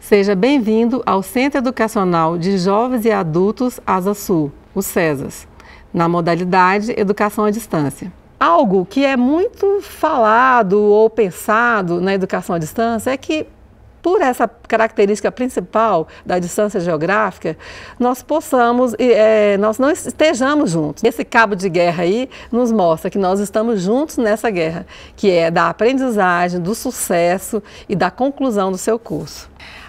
Seja bem-vindo ao Centro Educacional de Jovens e Adultos Asa Sul, o CESAS, na modalidade Educação à Distância. Algo que é muito falado ou pensado na educação à distância é que, por essa característica principal da distância geográfica, nós não estejamos juntos. Esse cabo de guerra aí nos mostra que nós estamos juntos nessa guerra, que é da aprendizagem, do sucesso e da conclusão do seu curso.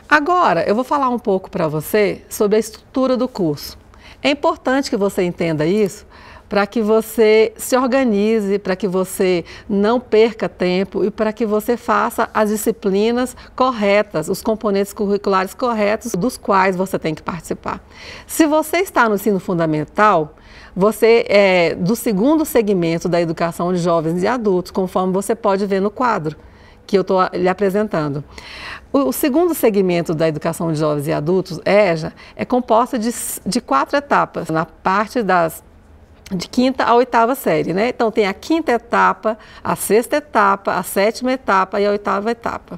Agora, eu vou falar um pouco para você sobre a estrutura do curso. É importante que você entenda isso para que você se organize, para que você não perca tempo e para que você faça as disciplinas corretas, os componentes curriculares corretos dos quais você tem que participar. Se você está no ensino fundamental, você é do segundo segmento da educação de jovens e adultos, conforme você pode ver no quadro que eu estou lhe apresentando. O segundo segmento da educação de jovens e adultos, EJA, é composta de 4 etapas, na parte de quinta a oitava série, né? Então tem a quinta etapa, a sexta etapa, a sétima etapa e a oitava etapa.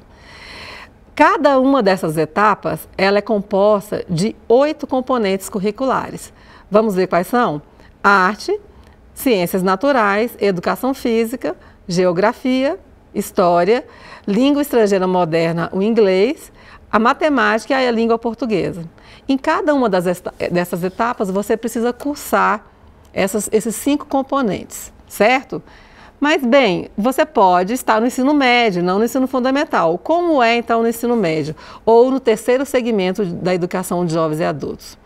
Cada uma dessas etapas, ela é composta de 8 componentes curriculares. Vamos ver quais são? Arte, ciências naturais, educação física, geografia, história, língua estrangeira moderna, o inglês, a matemática e a língua portuguesa. Em cada uma dessas etapas, você precisa cursar esses 5 componentes, certo? Mas, bem, você pode estar no ensino médio, não no ensino fundamental. Como é, então, no ensino médio? Ou no terceiro segmento da educação de jovens e adultos?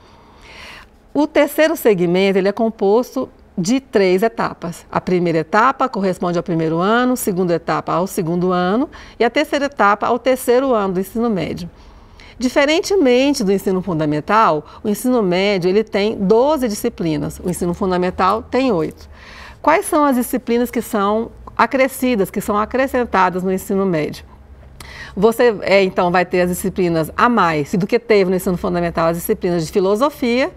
O terceiro segmento, ele é composto de 3 etapas. A primeira etapa corresponde ao primeiro ano, a segunda etapa ao segundo ano e a terceira etapa ao terceiro ano do ensino médio. Diferentemente do ensino fundamental, o ensino médio ele tem 12 disciplinas, o ensino fundamental tem 8. Quais são as disciplinas que são acrescidas, que são acrescentadas no ensino médio? Você, então, vai ter as disciplinas a mais do que teve no ensino fundamental, as disciplinas de filosofia,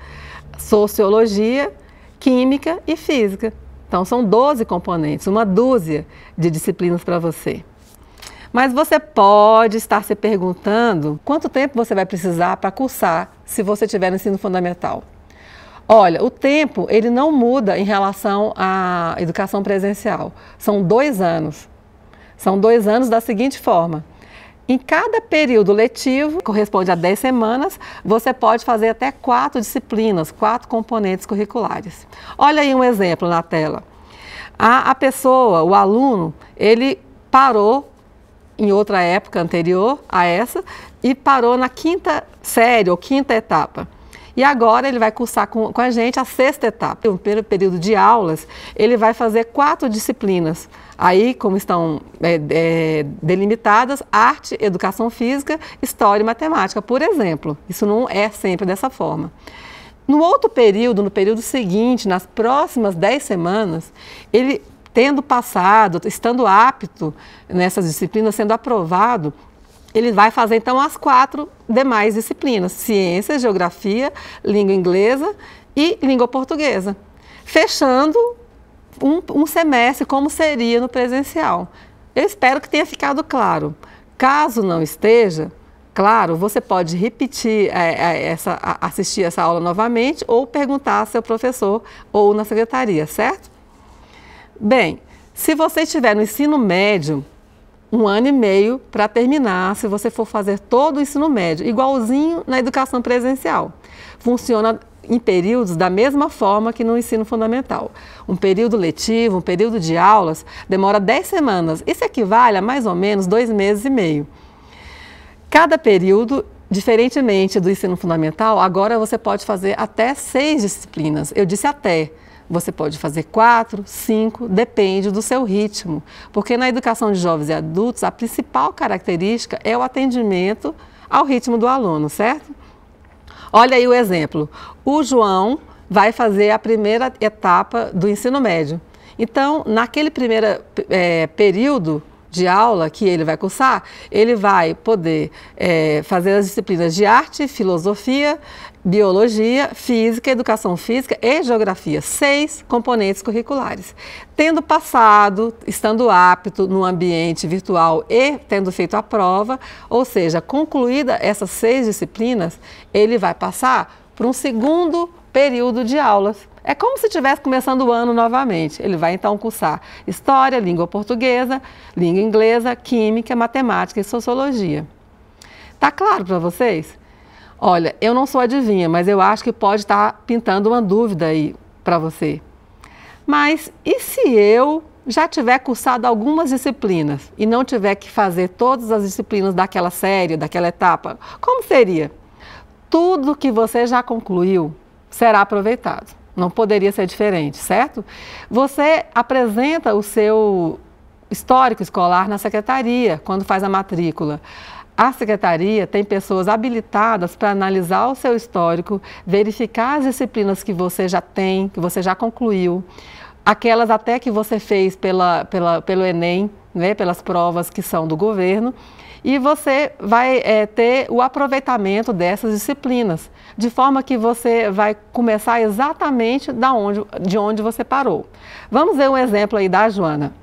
sociologia, química e física. Então, são 12 componentes, uma dúzia de disciplinas para você. Mas você pode estar se perguntando quanto tempo você vai precisar para cursar se você tiver no ensino fundamental. Olha, o tempo ele não muda em relação à educação presencial. São 2 anos. São 2 anos da seguinte forma. Em cada período letivo, que corresponde a 10 semanas, você pode fazer até 4 disciplinas, 4 componentes curriculares. Olha aí um exemplo na tela. A pessoa, o aluno, ele parou em outra época anterior a essa e parou na 5ª série ou 5ª etapa. E agora ele vai cursar com a gente a 6ª etapa. No primeiro período de aulas, ele vai fazer 4 disciplinas. Aí, como estão delimitadas, arte, educação física, história e matemática, por exemplo. Isso não é sempre dessa forma. No outro período, no período seguinte, nas próximas 10 semanas, ele tendo passado, estando apto nessas disciplinas, sendo aprovado, ele vai fazer então as 4 demais disciplinas, ciências, geografia, língua inglesa e língua portuguesa, fechando um semestre como seria no presencial. Eu espero que tenha ficado claro. Caso não esteja claro, você pode repetir, assistir essa aula novamente ou perguntar ao seu professor ou na secretaria, certo? Bem, se você estiver no ensino médio, 1 ano e meio para terminar, se você for fazer todo o ensino médio, igualzinho na educação presencial. Funciona em períodos da mesma forma que no ensino fundamental. Um período letivo, um período de aulas, demora 10 semanas. Isso equivale a mais ou menos 2 meses e meio. Cada período, diferentemente do ensino fundamental, agora você pode fazer até 6 disciplinas. Eu disse até. Você pode fazer 4, 5, depende do seu ritmo. Porque na educação de jovens e adultos, a principal característica é o atendimento ao ritmo do aluno, certo? Olha aí o exemplo. O João vai fazer a primeira etapa do ensino médio. Então, naquele primeiro período de aula que ele vai cursar, ele vai poder fazer as disciplinas de arte, filosofia, biologia, física, educação física e geografia, 6 componentes curriculares. Tendo passado, estando apto no ambiente virtual e tendo feito a prova, ou seja, concluída essas 6 disciplinas, ele vai passar para um segundo período de aulas. É como se estivesse começando o ano novamente. Ele vai então cursar História, Língua Portuguesa, Língua Inglesa, Química, Matemática e Sociologia. Tá claro para vocês? Olha, eu não sou adivinha, mas eu acho que pode estar pintando uma dúvida aí para você. Mas e se eu já tiver cursado algumas disciplinas e não tiver que fazer todas as disciplinas daquela série, daquela etapa? Como seria? Tudo que você já concluiu será aproveitado. Não poderia ser diferente, certo? Você apresenta o seu histórico escolar na secretaria, quando faz a matrícula. A secretaria tem pessoas habilitadas para analisar o seu histórico, verificar as disciplinas que você já tem, que você já concluiu, aquelas até que você fez pelo Enem, né, pelas provas que são do governo, e você vai ter o aproveitamento dessas disciplinas, de forma que você vai começar exatamente de onde você parou. Vamos ver um exemplo aí da Joana.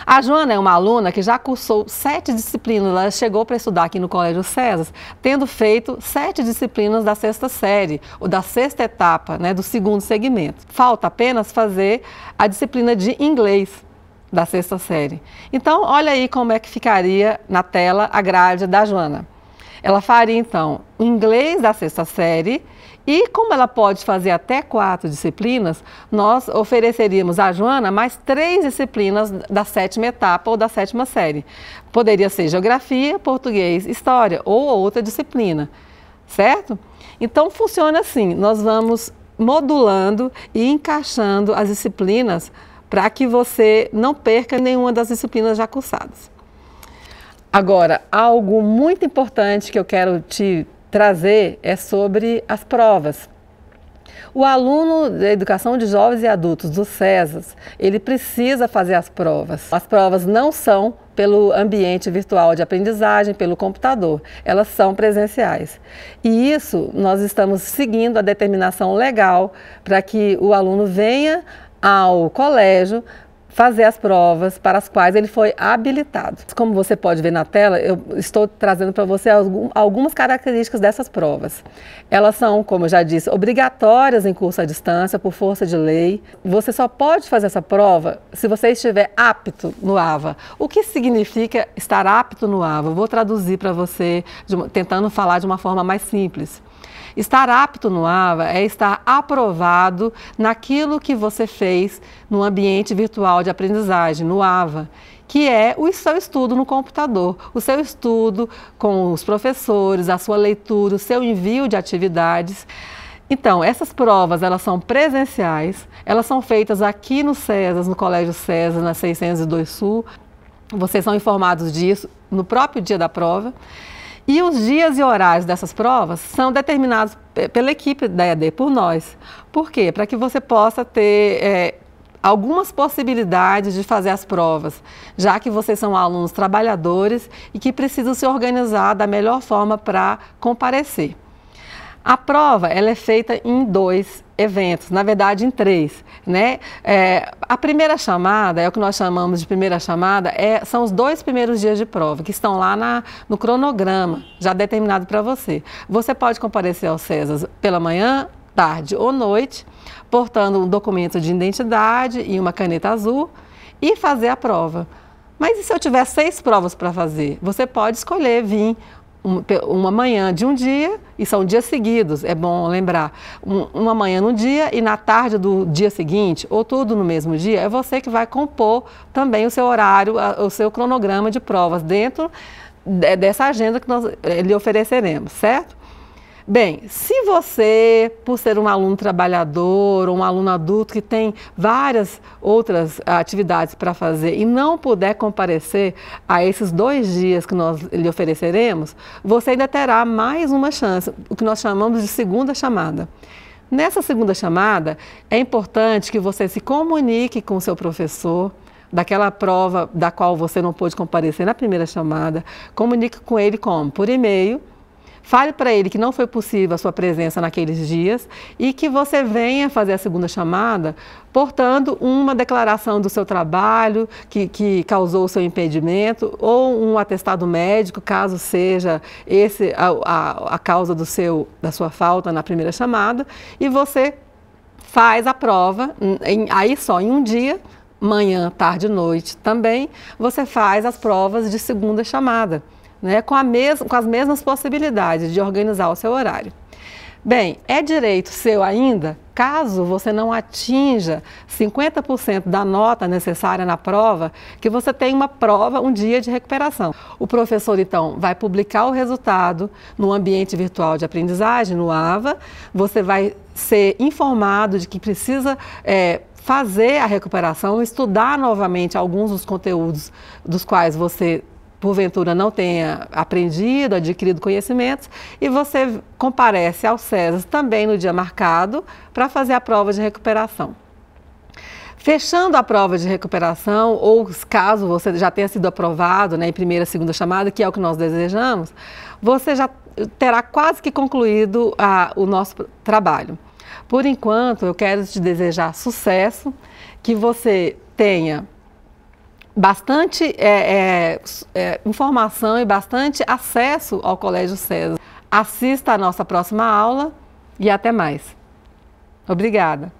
A Joana é uma aluna que já cursou 7 disciplinas, ela chegou para estudar aqui no Colégio César, tendo feito 7 disciplinas da 6ª série, ou da 6ª etapa, né, do 2º segmento. Falta apenas fazer a disciplina de inglês da 6ª série. Então, olha aí como é que ficaria na tela a grade da Joana. Ela faria, então, o inglês da 6ª série e, como ela pode fazer até 4 disciplinas, nós ofereceríamos à Joana mais 3 disciplinas da 7ª etapa ou da 7ª série. Poderia ser geografia, português, história ou outra disciplina, certo? Então, funciona assim, nós vamos modulando e encaixando as disciplinas para que você não perca nenhuma das disciplinas já cursadas. Agora, algo muito importante que eu quero te trazer é sobre as provas. O aluno da Educação de Jovens e Adultos do CESAS, ele precisa fazer as provas. As provas não são pelo ambiente virtual de aprendizagem, pelo computador, elas são presenciais. E isso, nós estamos seguindo a determinação legal para que o aluno venha ao colégio fazer as provas para as quais ele foi habilitado. Como você pode ver na tela, eu estou trazendo para você algumas características dessas provas. Elas são, como eu já disse, obrigatórias em curso à distância, por força de lei. Você só pode fazer essa prova se você estiver apto no AVA. O que significa estar apto no AVA? Eu vou traduzir para você, tentando falar de uma forma mais simples. Estar apto no AVA é estar aprovado naquilo que você fez no ambiente virtual de aprendizagem, no AVA, que é o seu estudo no computador, o seu estudo com os professores, a sua leitura, o seu envio de atividades. Então, essas provas, elas são presenciais, elas são feitas aqui no CESAS, no Colégio César, na 602 Sul. Vocês são informados disso no próprio dia da prova. E os dias e horários dessas provas são determinados pela equipe da EAD, por nós. Por quê? Para que você possa ter algumas possibilidades de fazer as provas, já que vocês são alunos trabalhadores e que precisam se organizar da melhor forma para comparecer. A prova ela é feita em 2 eventos, na verdade em 3, né? A primeira chamada, é o que nós chamamos de primeira chamada, são os 2 primeiros dias de prova, que estão lá no cronograma, já determinado para você. Você pode comparecer ao CESAS pela manhã, tarde ou noite, portando um documento de identidade e uma caneta azul e fazer a prova. Mas e se eu tiver 6 provas para fazer? Você pode escolher vir uma manhã de um dia, e são dias seguidos, é bom lembrar, uma manhã no dia e na tarde do dia seguinte, ou tudo no mesmo dia, é você que vai compor também o seu horário, o seu cronograma de provas dentro dessa agenda que nós lhe ofereceremos, certo? Bem, se você, por ser um aluno trabalhador ou um aluno adulto que tem várias outras atividades para fazer e não puder comparecer a esses 2 dias que nós lhe ofereceremos, você ainda terá mais uma chance, o que nós chamamos de segunda chamada. Nessa segunda chamada, é importante que você se comunique com o seu professor, daquela prova da qual você não pôde comparecer na primeira chamada, comunique com ele como? Por e-mail, Fale para ele que não foi possível a sua presença naqueles dias e que você venha fazer a segunda chamada portando uma declaração do seu trabalho que causou o seu impedimento ou um atestado médico, caso seja esse a causa da sua falta na primeira chamada, e você faz a prova, aí só em um dia, manhã, tarde e noite também, você faz as provas de segunda chamada, né, com as mesmas possibilidades de organizar o seu horário. Bem, é direito seu ainda, caso você não atinja 50% da nota necessária na prova, que você tenha uma prova, um dia de recuperação. O professor, então, vai publicar o resultado no ambiente virtual de aprendizagem, no AVA, você vai ser informado de que precisa fazer a recuperação, estudar novamente alguns dos conteúdos dos quais você porventura não tenha aprendido, adquirido conhecimentos, e você comparece ao SESAS também no dia marcado para fazer a prova de recuperação. Fechando a prova de recuperação, ou caso você já tenha sido aprovado, né, em primeira e segunda chamada, que é o que nós desejamos, você já terá quase que concluído o nosso trabalho. Por enquanto, eu quero te desejar sucesso, que você tenha bastante informação e bastante acesso ao Colégio SESAS. Assista a nossa próxima aula e até mais. Obrigada.